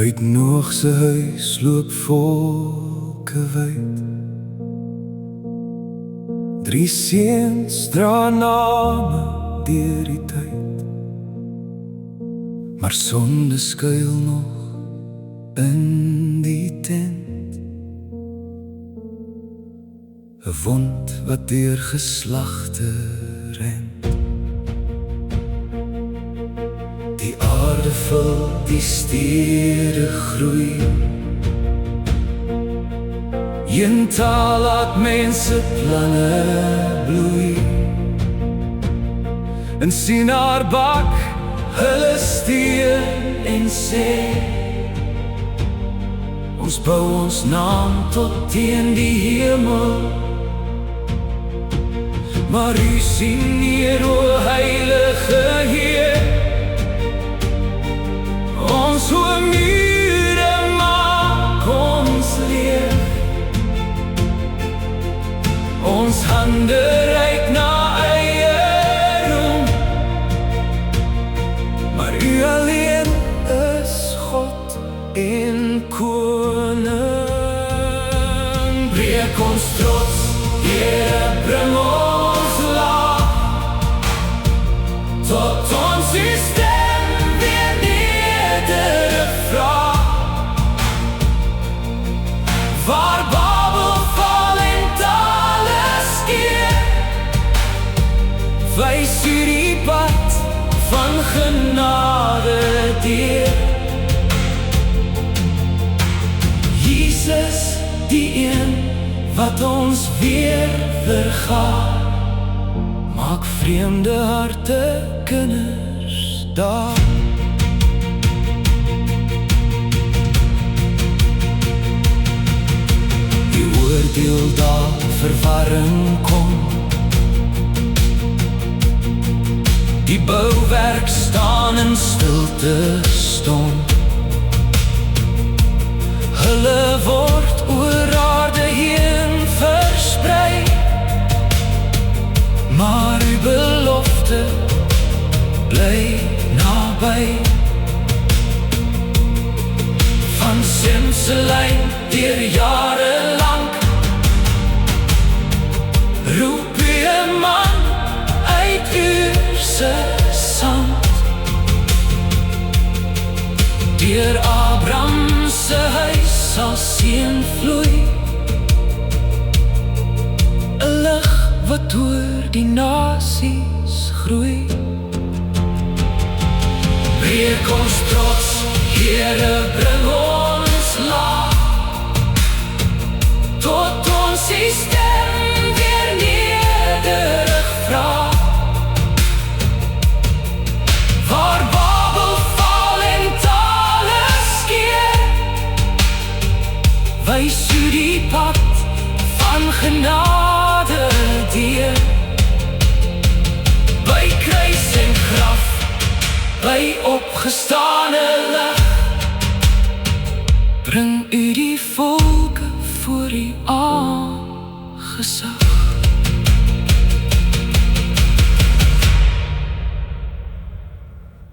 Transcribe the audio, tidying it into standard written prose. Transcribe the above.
Uit Noag se huis loop volke wyd. 3 seuns dra name deur die tyd, maar sonde skuil nog in die tent. 'n wond wat deur geslagte rent. Die aarde vul, die stede groei. Een taal laat mense planne bloei. En sien haar bak hulle steen en sê: ons bou ons naam tot teen die hemel. Maar u sien neer, o heilige Heer, ons hoë mure maak ons leeg. Ons hande reik na eie roem, maar u alleen is God en koning. Breek ons trots, Here, bring ons laag, tot ons u stem weer nederig vraag. Waar Babel val en tale skeer, wys u die pad van genade deur. Jesus, die een wat ons weer vergaan, maak vreemde harte kinders daar. Die oordeel daar verwarring kom, die bouwerk staan in stilte stom. Hulle word oor aarde heen versprei, maar uw belofte bly naby. Van Simselyn deur jare lang roep u 'n man uit Uurse sand. Deur Abraham se huis sal seën vloei, 'n lig wat oor die nasies groei. Breek ons trots, Here, bring ons laag, tot ons die stem weer nederig vraag. Waar Babel val en tale skeer, wys u die pad van genade deur. By kruis en graf, by opgestane lig, bring u die volke voor u aangesig.